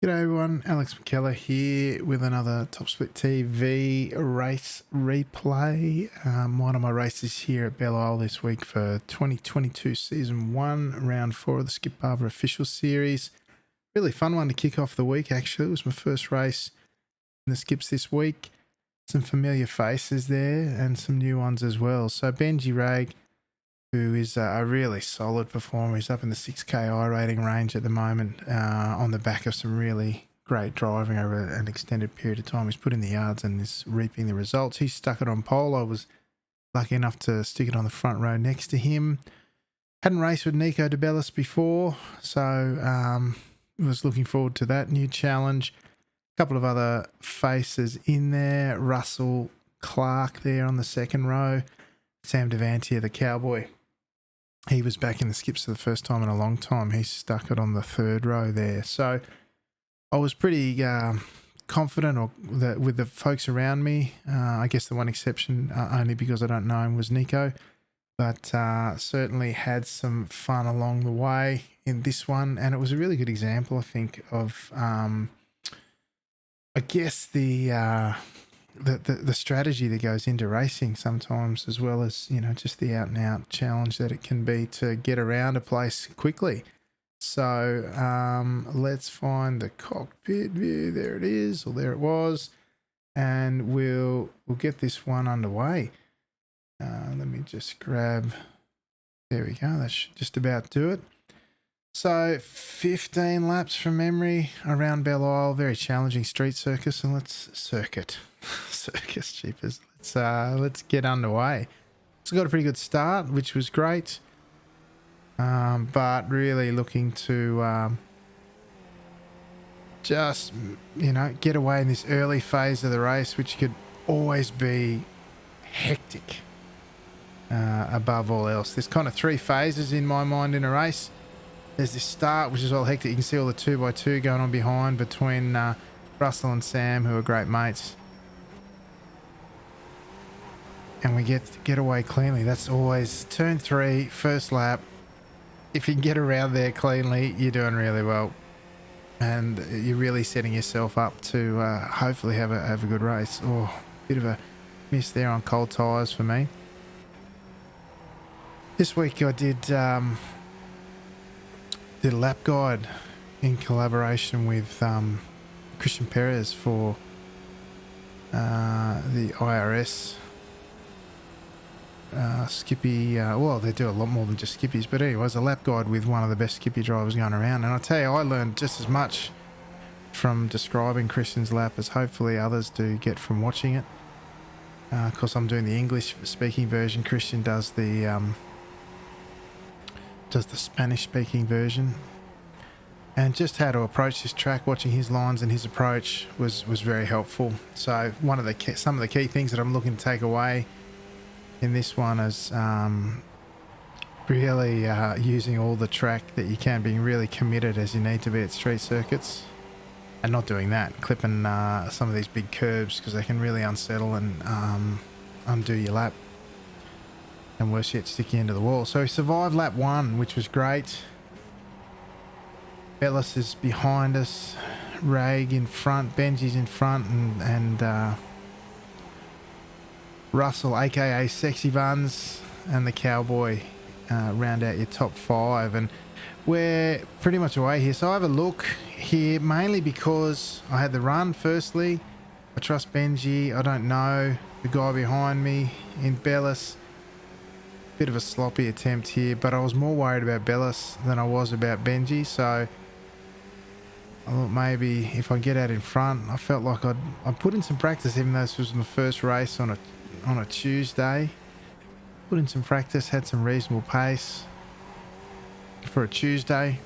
G'day everyone, Alex McKellar here with another Top Split TV race replay. One of my races here at Belle this week for 2022 Season 1, Round 4 of the Skip Barber Official Series. Really fun one to kick off the week actually. It was my first race in the skips this week. Some familiar faces there and some new ones as well. So Benji Rag, who is a really solid performer. He's up in the 6K I rating range at the moment on the back of some really great driving over an extended period of time. He's put in the yards and is reaping the results. He stuck it on pole. I was lucky enough to stick it on the front row next to him. Hadn't raced with Nico de Bellis before, so was looking forward to that new challenge. A couple of other faces in there. Russell Clark there on the second row. Sam Devantier, the cowboy. He was back in the skips for the first time in a long time. He stuck it on the third row there. So I was pretty confident with the folks around me. I guess the one exception, only because I don't know him, was Nico. But certainly had some fun along the way in this one. And it was a really good example, I think, of, I guess, the strategy that goes into racing sometimes, as well as, you know, just the out and out challenge that it can be to get around a place quickly. So let's find the cockpit view. There it is, or there it was, and we'll get this one underway. Let me just grab, there we go, that should just about do it. So 15 laps from memory around Belle Isle, very challenging street circus, and let's circuit. Circus cheapers. Let's get underway. So got a pretty good start, which was great. But really looking to just, you know, get away in this early phase of the race, which could always be hectic above all else. There's kind of three phases in my mind in a race. There's this start, which is all hectic. You can see all the 2x2 going on behind between Russell and Sam, who are great mates. And we get away cleanly. That's always turn 3, first lap. If you can get around there cleanly, you're doing really well. And you're really setting yourself up to hopefully have a good race. Oh, bit of a miss there on cold tyres for me. This week I did a lap guide in collaboration with Christian Perez for the IRS Skippy. Well, they do a lot more than just skippies, but anyways, a lap guide with one of the best skippy drivers going around. And I tell you, I learned just as much from describing Christian's lap as hopefully others do get from watching it. Of course, I'm doing the English speaking version. Christian does the Spanish speaking version. And just how to approach this track, watching his lines and his approach was very helpful. So some of the key things that I'm looking to take away in this one is really using all the track that you can, being really committed as you need to be at street circuits, and not doing that, clipping some of these big curves, because they can really unsettle and undo your lap, and worse yet, stick you into the wall. So he survived lap 1, which was great. Bellis is behind us, Rag in front, Benji's in front, and Russell, aka Sexy Buns, and the cowboy round out your top 5. And we're pretty much away here. So I have a look here mainly because I had the run firstly. I trust Benji. I don't know the guy behind me in Bellis. Bit of a sloppy attempt here, but I was more worried about Bellis than I was about Benji. So I thought maybe if I get out in front, I felt like I'd put in some practice, even though this was my first race on a Tuesday. Put in some practice, had some reasonable pace for a Tuesday.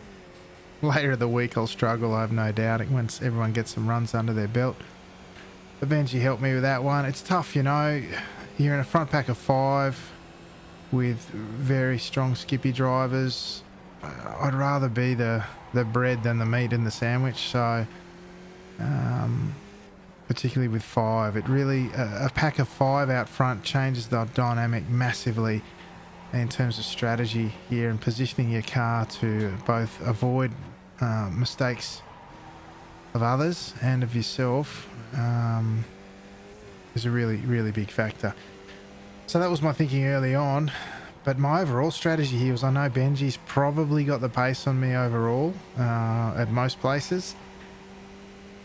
Later of the week I'll struggle, I have no doubt, once everyone gets some runs under their belt. But Benji helped me with that one. It's tough, you know. You're in a front pack of 5 with very strong skippy drivers. I'd rather be the bread than the meat in the sandwich. So particularly with 5, it really, a pack of 5 out front changes the dynamic massively in terms of strategy here and positioning your car to both avoid mistakes of others and of yourself is a really, really big factor. So that was my thinking early on. But my overall strategy here was I know Benji's probably got the pace on me overall at most places.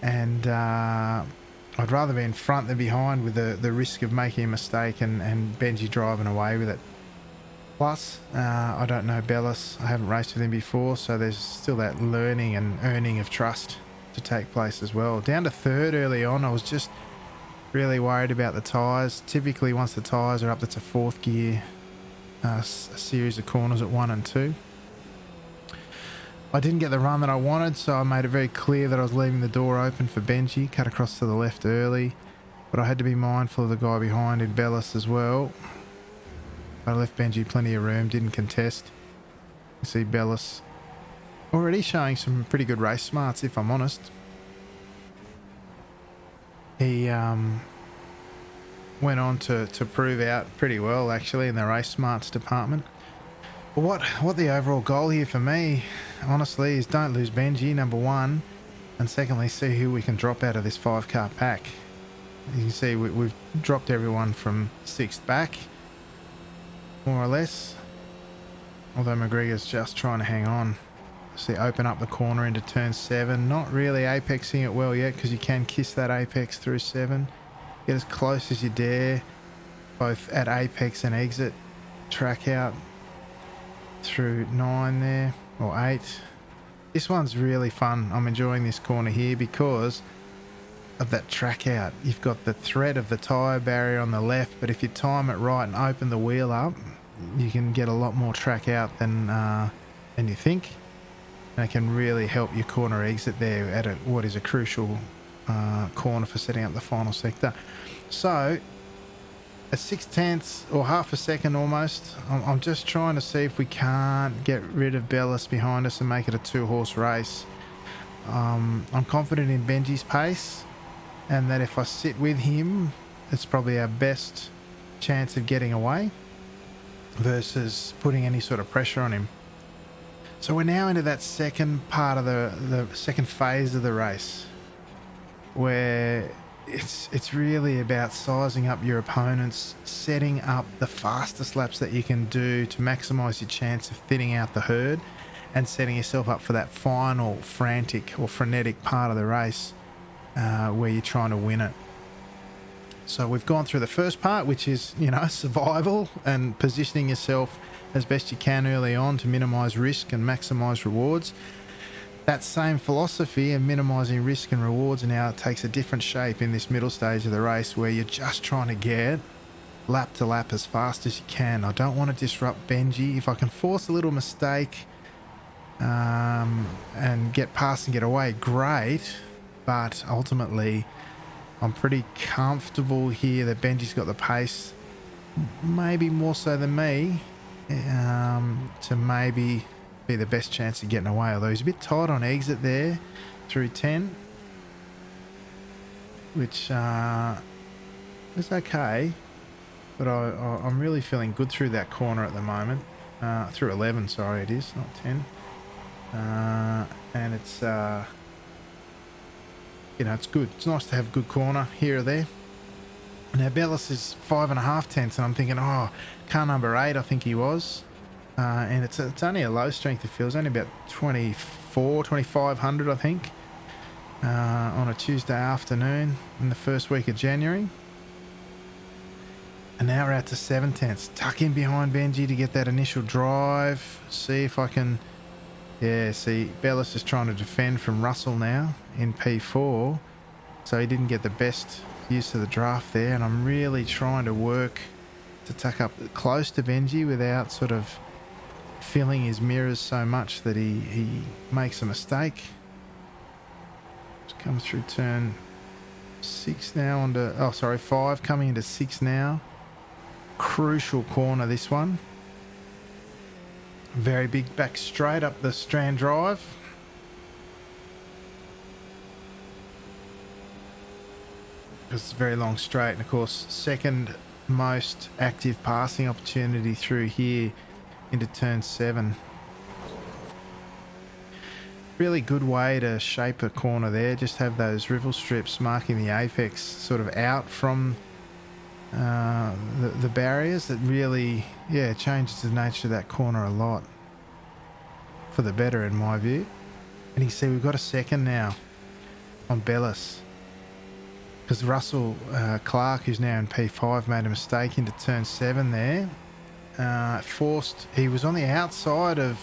And I'd rather be in front than behind with the risk of making a mistake and Benji driving away with it. Plus, I don't know Bellis. I haven't raced with him before, so there's still that learning and earning of trust to take place as well. Down to third early on, I was just really worried about the tyres. Typically, once the tyres are up, that's a fourth gear, a series of corners at 1 and 2. I didn't get the run that I wanted, so I made it very clear that I was leaving the door open for Benji. Cut across to the left early, but I had to be mindful of the guy behind in Bellis as well. I left Benji plenty of room, didn't contest. You see Bellis already showing some pretty good race smarts, if I'm honest. He went on to prove out pretty well, actually, in the race smarts department. But what the overall goal here for me, honestly, is don't lose Benji, number one, and secondly, see who we can drop out of this 5-car pack. You can see we've dropped everyone from 6th back, more or less, although McGregor's just trying to hang on. See, open up the corner into turn 7, not really apexing it well yet because you can kiss that apex through 7. Get as close as you dare, both at apex and exit. Track out through 9 there, or 8. This one's really fun. I'm enjoying this corner here because of that track out. You've got the threat of the tyre barrier on the left, but if you time it right and open the wheel up, you can get a lot more track out than you think. And it can really help your corner exit there at what is a crucial corner for setting up the final sector. So at 6/10 or half a second almost, I'm just trying to see if we can't get rid of Bellis behind us and make it a 2-horse race. I'm confident in Benji's pace, and that if I sit with him, it's probably our best chance of getting away versus putting any sort of pressure on him. So we're now into that second part of the second phase of the race, where it's really about sizing up your opponents, setting up the fastest laps that you can do to maximise your chance of thinning out the herd, and setting yourself up for that final frantic or frenetic part of the race where you're trying to win it. So we've gone through the first part, which is, survival and positioning yourself as best you can early on to minimise risk and maximise rewards. That same philosophy of minimising risk and rewards now takes a different shape in this middle stage of the race, where you're just trying to get lap to lap as fast as you can. I don't want to disrupt Benji. If I can force a little mistake and get past and get away, great. But ultimately, I'm pretty comfortable here that Benji's got the pace, maybe more so than me, to maybe be the best chance of getting away. Although he's a bit tight on exit there through 10, which is okay. But I'm really feeling good through that corner at the moment. Through 11, sorry, it is, not 10. And it's... it's good. It's nice to have a good corner here or there. Now Bellis is 5.5 tenths, and I'm thinking, car number 8, I think he was. And it's only a low strength, it feels, only about 2,500, I think, on a Tuesday afternoon in the first week of January. And now we're out to 7 tenths. Tuck in behind Benji to get that initial drive. See if I can... Yeah, see, Bellis is trying to defend from Russell now in P4, so he didn't get the best use of the draft there, and I'm really trying to work to tuck up close to Benji without sort of filling his mirrors so much that he makes a mistake. Just come through turn 6 now onto... 5, coming into 6 now. Crucial corner, this one. Very big back straight up the Strand Drive. It's a very long straight, and of course second most active passing opportunity through here into turn 7. Really good way to shape a corner there. Just have those rivel strips marking the apex sort of out from the barriers. That really, yeah, changes the nature of that corner a lot for the better in my view. And you can see we've got a second now on Bellis, because Russell Clark, who's now in P5, made a mistake into turn 7 there. He was on the outside of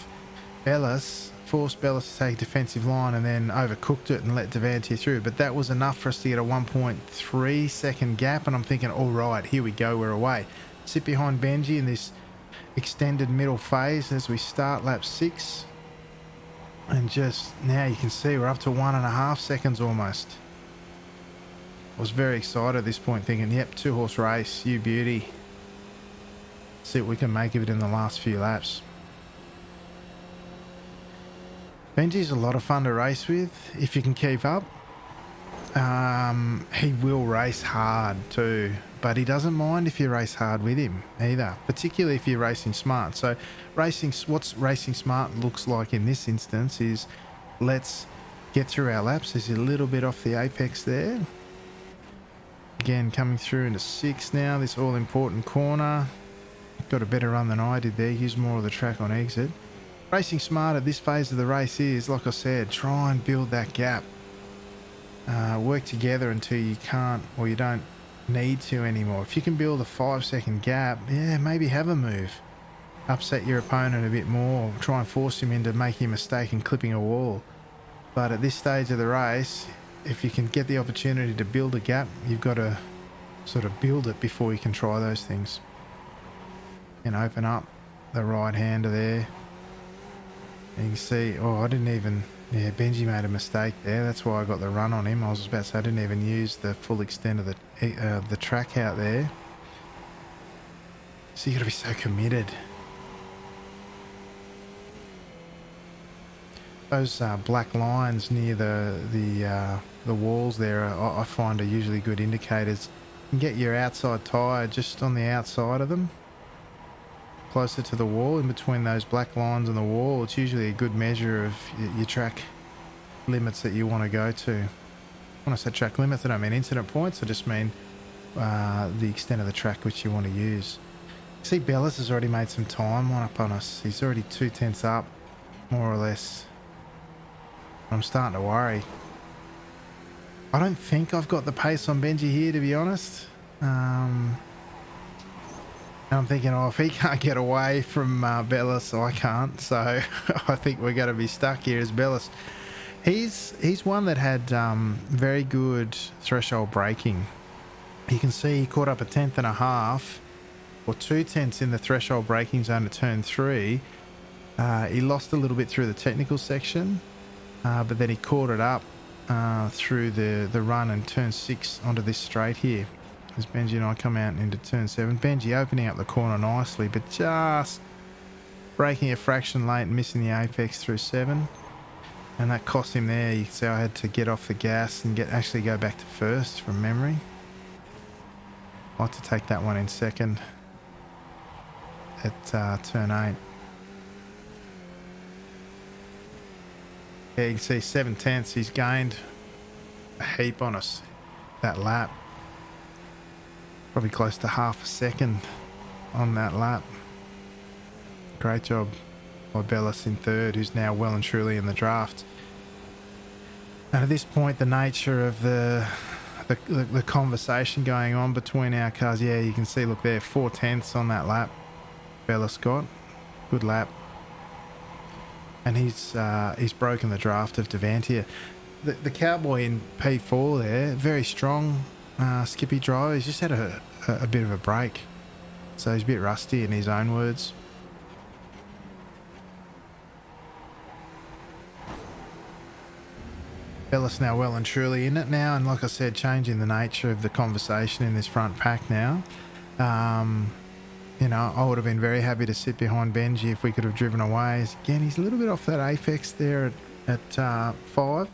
Bellis, forced Bellis to take a defensive line and then overcooked it and let Devantier through. But that was enough for us to get a 1.3 second gap. And I'm thinking, all right, here we go, we're away. Sit behind Benji in this extended middle phase as we start lap 6. And just now you can see we're up to 1.5 seconds almost. I was very excited at this point, thinking, yep, 2-horse race, you beauty. See what we can make of it in the last few laps. Benji's a lot of fun to race with if you can keep up. He will race hard too, but he doesn't mind if you race hard with him either, particularly if you're racing smart. So what's racing smart looks like in this instance is, let's get through our laps. There's a little bit off the apex there. Again, coming through into 6 now, this all-important corner. Got a better run than I did there, used more of the track on exit. Racing smart at this phase of the race is, like I said, try and build that gap. Work together until you can't, or you don't need to anymore. If you can build a 5-second gap, yeah, maybe have a move. Upset your opponent a bit more, try and force him into making a mistake and clipping a wall. But at this stage of the race, if you can get the opportunity to build a gap, you've got to sort of build it before you can try those things. And open up the right-hander there. And you can see, Benji made a mistake there. That's why I got the run on him. I was about to say, I didn't even use the full extent of the track out there. So you got to be so committed. Those black lines near the walls there, I find are usually good indicators. You can get your outside tyre just on the outside of them, closer to the wall, in between those black lines and the wall. It's usually a good measure of your track limits that you want to go to. When I say track limits, I don't mean incident points. I just mean the extent of the track which you want to use. See, Bellis has already made some time up on us. He's already 2/10 up, more or less. I'm starting to worry. I don't think I've got the pace on Benji here, to be honest. I'm thinking, if he can't get away from Bellis, I can't. So I think we're going to be stuck here as Bellis. He's one that had very good threshold braking. You can see he caught up 1/10.5 or 2/10 in the threshold braking zone at turn 3. He lost a little bit through the technical section, but then he caught it up through the run and turn 6 onto this straight here. As Benji and I come out into turn 7. Benji opening up the corner nicely, but just braking a fraction late and missing the apex through 7. And that cost him there. You can see I had to get off the gas and actually go back to first from memory. I'd like to take that one in second at turn 8. Yeah, you can see 7/10. He's gained a heap on us that lap. Probably close to half a second on that lap. Great job by Bellis in third, who's now well and truly in the draft. And at this point, the nature of the conversation going on between our cars, yeah, you can see, look there, 4/10 on that lap. Bellis got good lap, and he's broken the draft of Devantier. The cowboy in P4 there, very strong. Skippy driver. He's just had a bit of a break, so he's a bit rusty in his own words. Bellis now well and truly in it now, and like I said, changing the nature of the conversation in this front pack now. I would have been very happy to sit behind Benji if we could have driven away. Again, he's a little bit off that apex there at 5.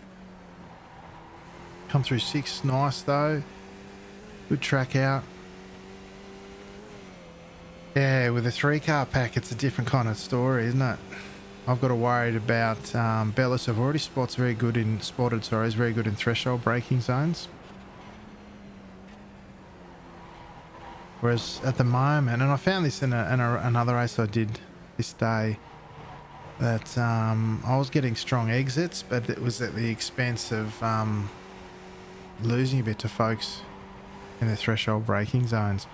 Come through 6, nice though. Good track out. Yeah, with a 3-car pack, it's a different kind of story, isn't it? I've got to worry about Bellis. I've already spotted is very good in threshold braking zones. Whereas at the moment, and I found this in another race I did this day, that I was getting strong exits, but it was at the expense of losing a bit to folks in the threshold braking zones.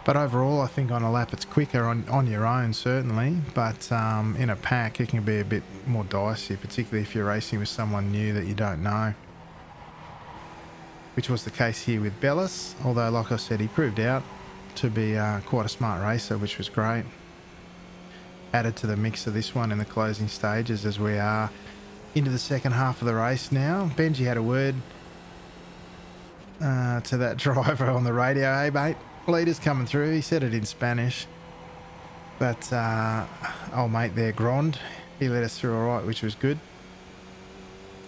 But overall, I think on a lap it's quicker on your own, certainly. But in a pack, it can be a bit more dicey, particularly if you're racing with someone new that you don't know. Which was the case here with Bellis, although, like I said, he proved out to be quite a smart racer, which was great. Added to the mix of this one in the closing stages as we are into the second half of the race now. Benji had a word to that driver on the radio. Hey, mate. Leader's coming through. He said it in Spanish, but old mate there, Grand, he let us through all right, which was good.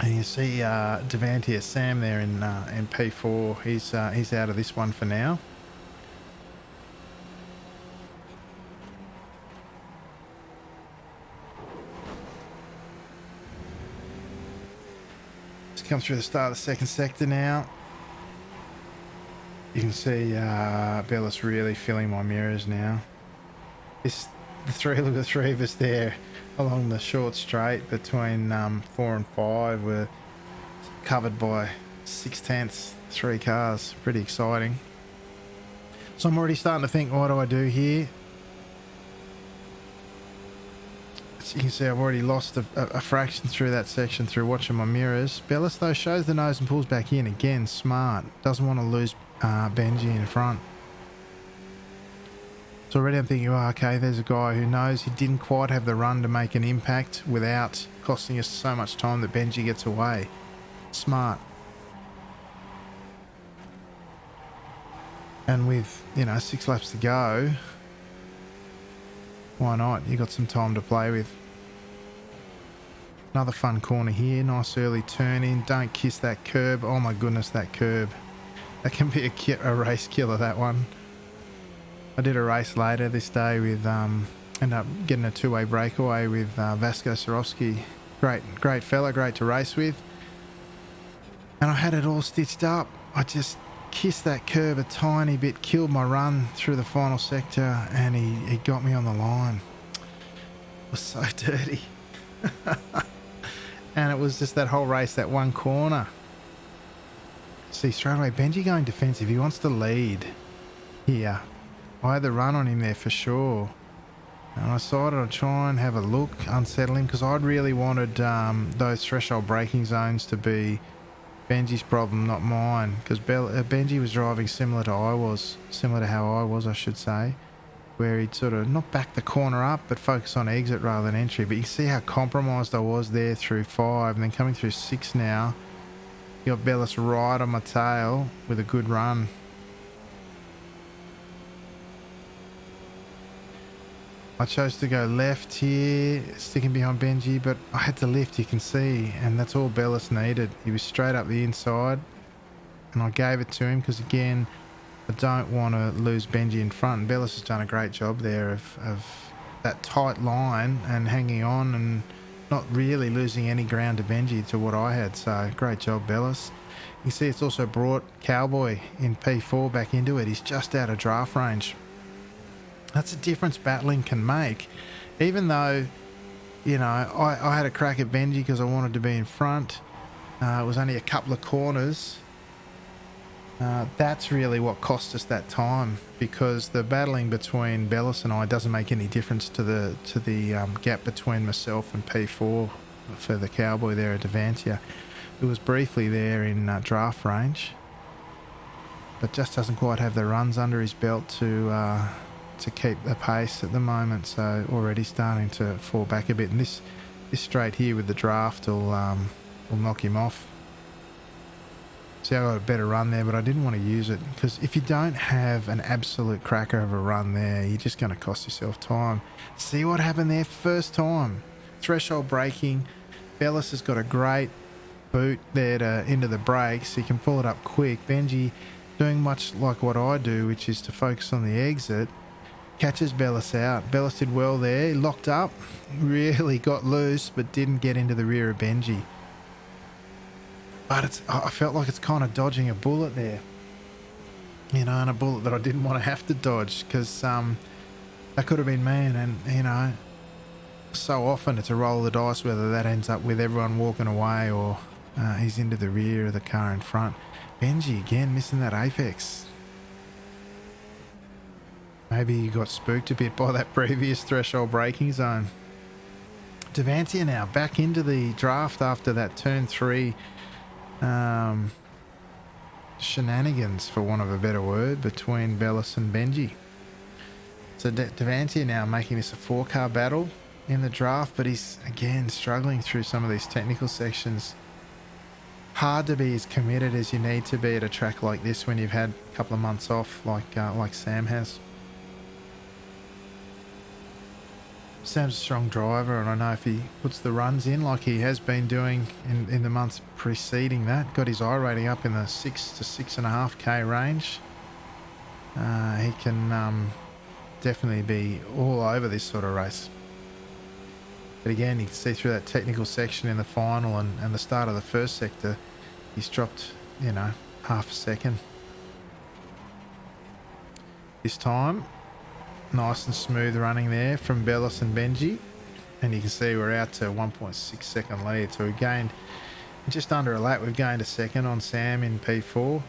And you see Devantier Sam there in P4. He's out of this one for now. Just come through the start of the second sector now. You can see Bellis really filling my mirrors now. The three of us there along the short straight between 4 and 5 were covered by 6/10, 3 cars. Pretty exciting. So I'm already starting to think, what do I do here? As you can see, I've already lost a fraction through that section through watching my mirrors. Bellis, though, shows the nose and pulls back in. Again, smart. Doesn't want to lose Benji in front. So already I'm thinking, oh, okay, there's a guy who knows he didn't quite have the run to make an impact without costing us so much time that Benji gets away. Smart. And with, 6 laps to go, why not? You got some time to play with. Another fun corner here. Nice early turn in. Don't kiss that curb. Oh my goodness, that curb. That can be a race killer, that one. I did a race later this day with, ended up getting a 2-way breakaway with Vasco Sorowski. Great fella, great to race with. And I had it all stitched up. I just kissed that curb a tiny bit, killed my run through the final sector, and he got me on the line. It was so dirty. And it was just that whole race, that one corner. See, straight away, Benji going defensive. He wants to lead here. I had the run on him there for sure. And I decided I'd try and have a look, unsettle him, because I'd really wanted those threshold braking zones to be Benji's problem, not mine. Because Benji was driving similar to how I was, I should say. Where he'd sort of not back the corner up, but focus on exit rather than entry. But you see how compromised I was there through 5, and then coming through 6 now. You got Bellis right on my tail with a good run. I chose to go left here, sticking behind Benji, but I had to lift, you can see, and that's all Bellis needed. He was straight up the inside, and I gave it to him because, again, I don't want to lose Benji in front. And Bellis has done a great job there of that tight line and hanging on and not really losing any ground to Benji to what I had. So great job, Bellis. You can see it's also brought Cowboy in P4 back into it. He's just out of draft range. That's a difference battling can make. Even though, I had a crack at Benji because I wanted to be in front. It was only a couple of corners. That's really what cost us that time, because the battling between Bellis and I doesn't make any difference to the gap between myself and P4 for the Cowboy there at Devantier. It was briefly there in draft range, but just doesn't quite have the runs under his belt to keep the pace at the moment. So already starting to fall back a bit, and this straight here with the draft will knock him off. See, I got a better run there, but I didn't want to use it, because if you don't have an absolute cracker of a run there, you're just going to cost yourself time. See what happened there first time. Threshold braking. Bellis has got a great boot there to into the brakes. He can pull it up quick. Benji doing much like what I do, which is to focus on the exit. catches Bellis out. Bellis did well there. He locked up, really got loose, but didn't get into the rear of Benji. But I felt like it's kind of dodging a bullet there. You know, and a bullet that I didn't want to have to dodge, because that could have been me. And, you know, so often it's a roll of the dice whether that ends up with everyone walking away or he's into the rear of the car in front. Benji again missing that apex. Maybe he got spooked a bit by that previous threshold braking zone. Devantia now back into the draft after that turn 3 shenanigans, for want of a better word, between Bellis and Benji. So Devantia now making this a 4-car battle in the draft, but he's again struggling through some of these technical sections. Hard to be as committed as you need to be at a track like this when you've had a couple of months off, like Sam has. Sam's a strong driver, and I know if he puts the runs in like he has been doing in the months preceding that, got his I rating up in the 6 to 6.5k range, he can definitely be all over this sort of race. But again, you can see through that technical section in the final and the start of the first sector, he's dropped, you know, half a second. This time, nice and smooth running there from Bellis and Benji. And you can see we're out to 1.6 second lead. So we've gained just under a lap. We've gained a second on Sam in P4.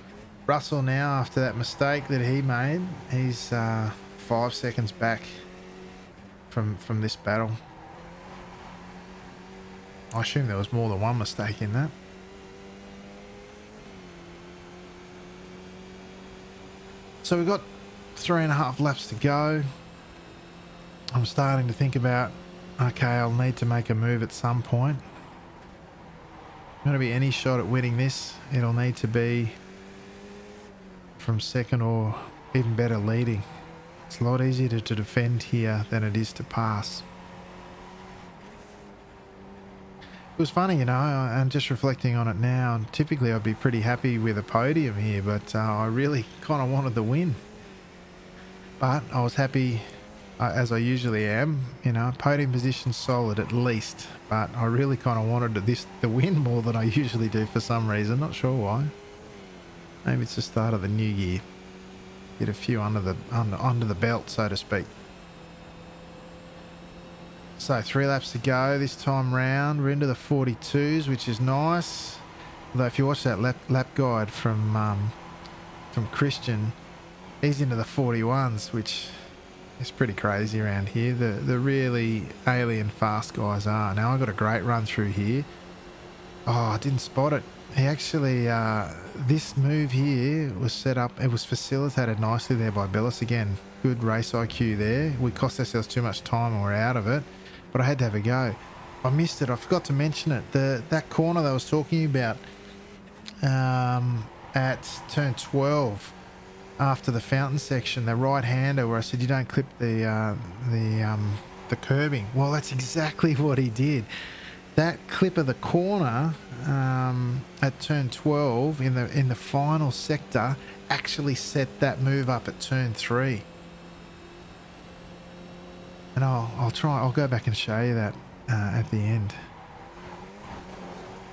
Russell now, after that mistake that he made, he's 5 seconds back from this battle. I assume there was more than one mistake in that. So we've got 3.5 laps to go. I'm starting to think about, okay, I'll need to make a move at some point. Going to be any shot at winning this, it'll need to be from second or even better leading. It's a lot easier to defend here than it is to pass. It was funny, you know, I'm just reflecting on it now, and typically I'd be pretty happy with a podium here, but I really kind of wanted the win. But I was happy, as I usually am, you know, podium position solid at least, but I really kind of wanted the win more than I usually do for some reason, not sure why. Maybe it's the start of the new year. Get a few under the belt, so to speak. So 3 laps to go this time round. We're into the 42s, which is nice. Although if you watch that lap guide from Christian, he's into the 41s, which is pretty crazy around here. The really alien fast guys are. Now I got a great run through here. Oh, I didn't spot it. He actually, this move here was set up, it was facilitated nicely there by Bellis again. Good race IQ there. We cost ourselves too much time and we're out of it. But I had to have a go. I missed it. I forgot to mention it. That corner that I was talking about at turn 12 after the fountain section, the right-hander where I said you don't clip the curbing. Well, that's exactly what he did. That clip of the corner at turn 12 in the final sector actually set that move up at turn 3. And I'll go back and show you that at the end,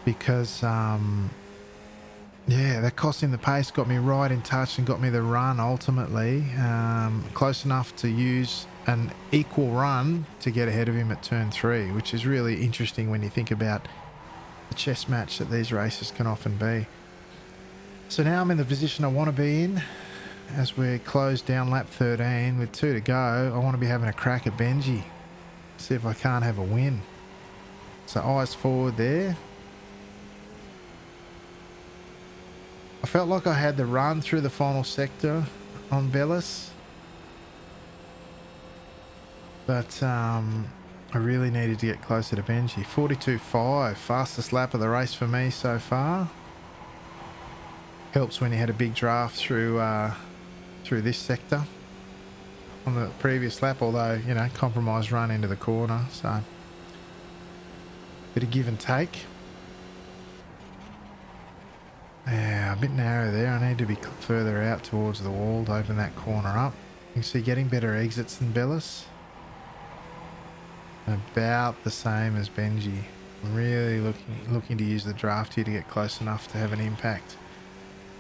because yeah, that cost him the pace, got me right in touch and got me the run ultimately, close enough to use an equal run to get ahead of him at turn 3, which is really interesting when you think about the chess match that these races can often be. So now I'm in the position I want to be in. As we're closed down lap 13 with 2 to go, I want to be having a crack at Benji. See if I can't have a win. So eyes forward there. I felt like I had the run through the final sector on Bellis. But I really needed to get closer to Benji. 42.5, fastest lap of the race for me so far. Helps when you had a big draft through this sector on the previous lap, although, you know, compromise run into the corner, so bit of give and take. Yeah, a bit narrow there. I need to be further out towards the wall to open that corner up. You see getting better exits than Bellis. About the same as Benji. I'm really looking to use the draft here to get close enough to have an impact.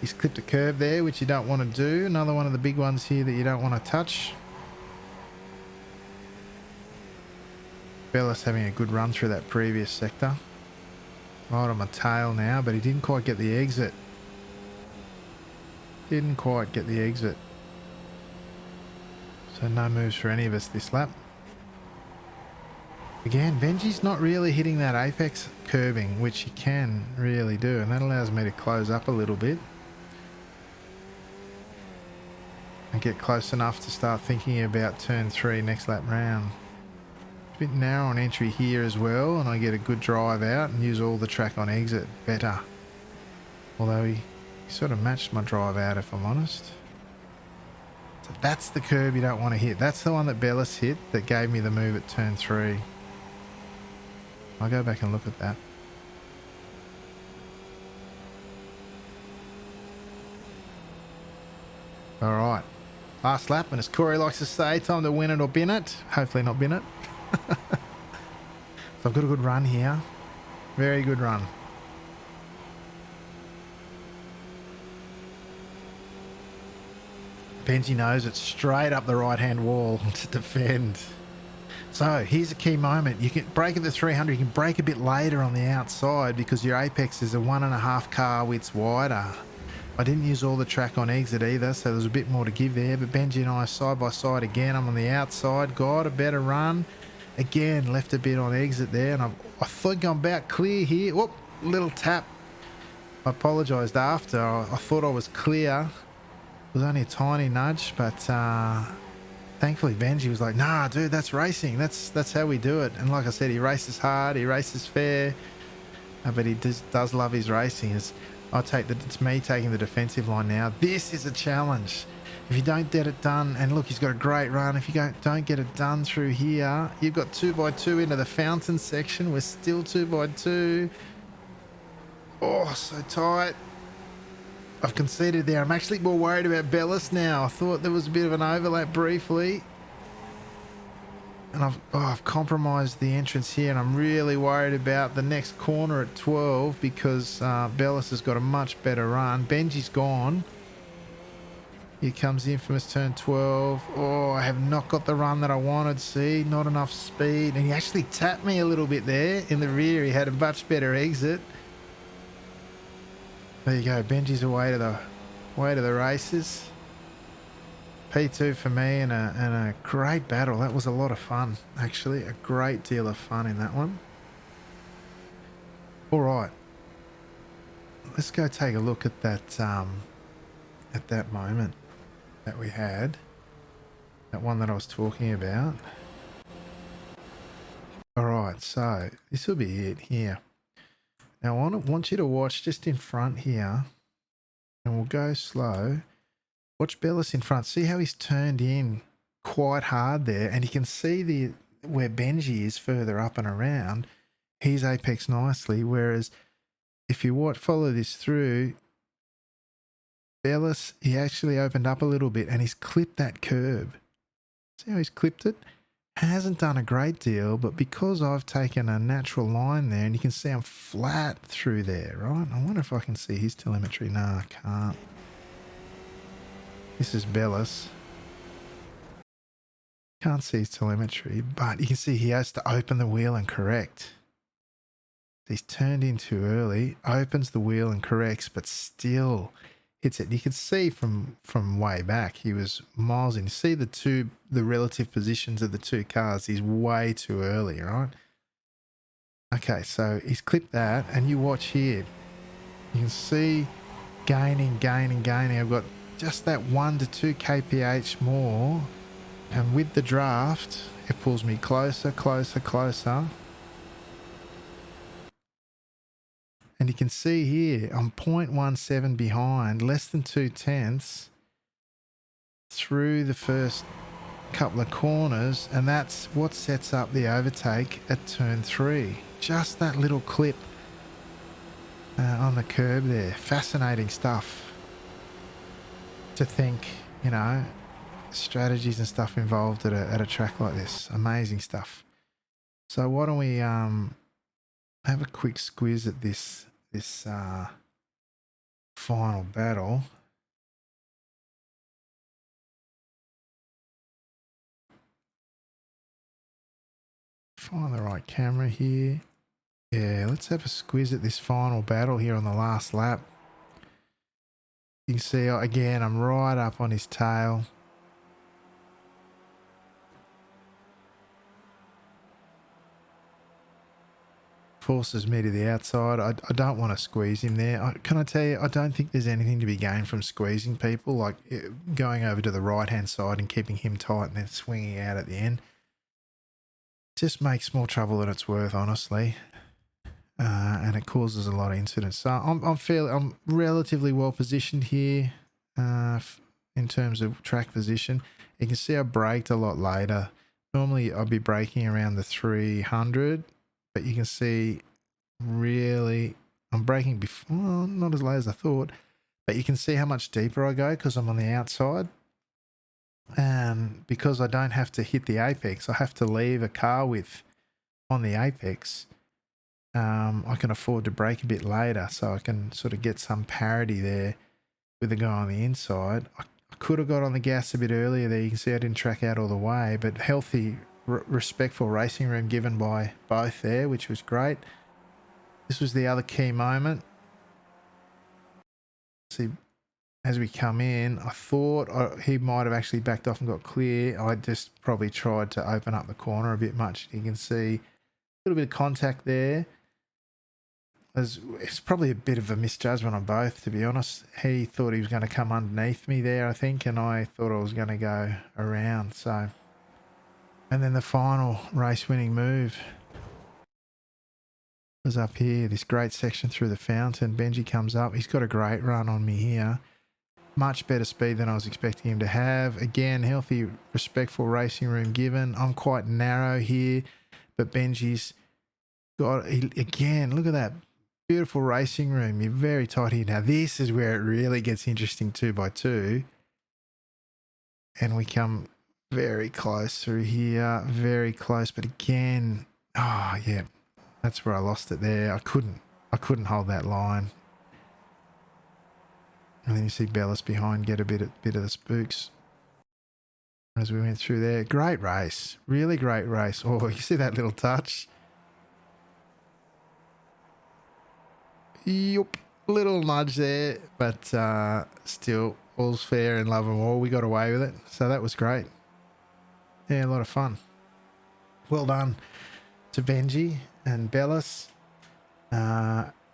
He's clipped a curb there, which you don't want to do. Another one of the big ones here that you don't want to touch. Bellis having a good run through that previous sector. Right on my tail now, but he didn't quite get the exit. Didn't quite get the exit. So no moves for any of us this lap. Again, Benji's not really hitting that apex curbing, which he can really do, and that allows me to close up a little bit and get close enough to start thinking about turn 3 next lap round. A bit narrow on entry here as well, and I get a good drive out and use all the track on exit better. Although he sort of matched my drive out, if I'm honest. So that's the curb you don't want to hit. That's the one that Bellis hit that gave me the move at turn 3. I'll go back and look at that. All right. Last lap, and as Corey likes to say, time to win it or bin it. Hopefully not bin it. So I've got a good run here. Very good run. Benji knows it's straight up the right-hand wall to defend. So here's a key moment. You can brake at the 300. You can brake a bit later on the outside because your apex is a 1.5 car widths wider. I didn't use all the track on exit either, so there's a bit more to give there. But Benji and I are side by side again. I'm on the outside. Got a better run. Again, left a bit on exit there, and I think I'm about clear here. Whoop, little tap. I apologised after. I thought I was clear. It was only a tiny nudge, but thankfully Benji was like, nah, dude, that's racing. That's how we do it. And like I said, he races hard, he races fair, but he does love his racing. It's me taking the defensive line now. This is a challenge. If you don't get it done, and look, he's got a great run. If you don't get it done through here, you've got 2x2 into the fountain section. We're still 2x2. Oh, so tight. I've conceded there. I'm actually more worried about Bellis now. I thought there was a bit of an overlap briefly. And I've compromised the entrance here, and I'm really worried about the next corner at 12 because Bellis has got a much better run. Benji's gone. Here comes the infamous turn 12. Oh, I have not got the run that I wanted. See, not enough speed. And he actually tapped me a little bit there in the rear. He had a much better exit. There you go. Benji's away to the races. P2 for me, and a great battle. That was a lot of fun, actually. A great deal of fun in that one. All right. Let's go take a look at that moment that we had. That one that I was talking about. All right. So this will be it here. Now, I want you to watch just in front here, and we'll go slow. Watch Bellis in front. See how he's turned in quite hard there, and you can see where Benji is further up and around. He's apex nicely, whereas if you follow this through, Bellis, he actually opened up a little bit, and he's clipped that curb. See how he's clipped it? Hasn't done a great deal, but because I've taken a natural line there, and you can see I'm flat through there, right? I wonder if I can see his telemetry. No, I can't. This is Bellis. Can't see his telemetry, but you can see he has to open the wheel and correct. He's turned in too early, opens the wheel and corrects, but still hits it. You can see from way back, he was miles in. You see the relative positions of the two cars. He's way too early, right? Okay, so he's clipped that, and you watch here. You can see gaining. I've got just that 1 to 2 kph more, and with the draft, it pulls me closer. And you can see here, I'm 0.17 behind, less than 2/10 through the first couple of corners, and that's what sets up the overtake at turn 3. Just that little clip on the curb there. Fascinating stuff to think, strategies and stuff involved at a track like this. Amazing stuff. So why don't we have a quick squiz at this final battle. Find the right camera here. Yeah, let's have a squiz at this final battle here on the last lap. You can see, again, I'm right up on his tail. Forces me to the outside. I don't want to squeeze him there. Can I tell you, I don't think there's anything to be gained from squeezing people, like going over to the right-hand side and keeping him tight and then swinging out at the end. Just makes more trouble than it's worth, honestly. And it causes a lot of incidents. So I'm relatively well positioned here in terms of track position. You can see I braked a lot later. Normally I'd be braking around the 300, but you can see really I'm braking before, well, not as low as I thought, but you can see how much deeper I go because I'm on the outside. And because I don't have to hit the apex, I have to leave a car width on the apex. I can afford to brake a bit later, so I can sort of get some parity there with the guy on the inside. I could have got on the gas a bit earlier there. You can see I didn't track out all the way, but healthy, respectful racing room given by both there, which was great. This was the other key moment. See, as we come in, I thought he might have actually backed off and got clear. I just probably tried to open up the corner a bit much. You can see a little bit of contact there. It's probably a bit of a misjudgment on both, to be honest. He thought he was going to come underneath me there, I think, and I thought I was going to go around. So, and then the final race-winning move was up here, this great section through the fountain. Benji comes up. He's got a great run on me here. Much better speed than I was expecting him to have. Again, healthy, respectful racing room given. I'm quite narrow here, but Benji's got, again, look at that. Beautiful racing room. You're very tight here. Now, this is where it really gets interesting 2x2. And we come very close through here. Very close. But again, oh, yeah, that's where I lost it there. I couldn't hold that line. And then you see Bellis behind get a bit of the spooks as we went through there. Great race. Really great race. Oh, you see that little touch? Yup, little nudge there, but still all's fair in love and war. We got away with it, so that was great. Yeah, a lot of fun. Well done to Benji and Bellis.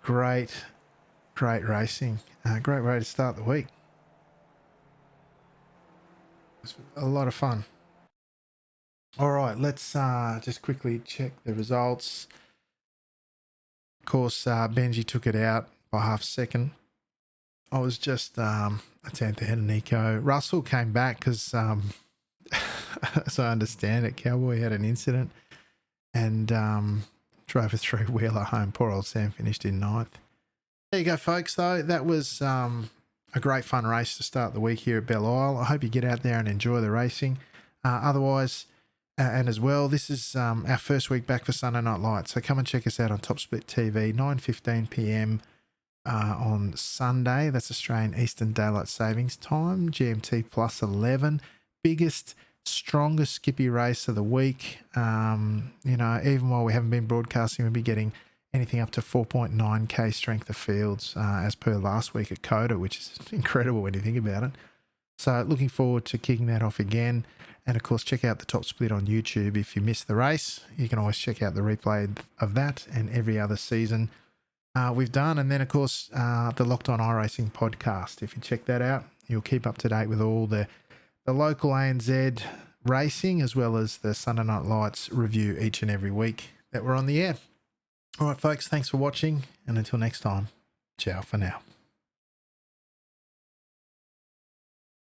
Great racing. Great way to start the week. It was a lot of fun. All right, let's just quickly check the results. Of course, Benji took it out by half a second. I was just a tenth ahead of Nico. Russell came back because, as I understand it, Cowboy had an incident and drove a three-wheeler home. Poor old Sam finished in ninth. There you go, folks, though. That was a great fun race to start the week here at Belle Isle. I hope you get out there and enjoy the racing. Otherwise... and as well, this is our first week back for Sunday Night Lights. So come and check us out on Top Split TV, 9:15 p.m. On Sunday. That's Australian Eastern Daylight Savings Time, GMT plus 11. Biggest, strongest Skippy race of the week. You know, even while we haven't been broadcasting, we'll be getting anything up to 4.9k strength of fields as per last week at Coda, which is incredible when you think about it. So looking forward to kicking that off again. And, of course, check out the Top Split on YouTube. If you missed the race, you can always check out the replay of that and every other season we've done. And then, of course, the Locked On iRacing podcast. If you check that out, you'll keep up to date with all the local ANZ racing as well as the Sunday Night Lights review each and every week that we're on the air. All right, folks, thanks for watching. And until next time, ciao for now.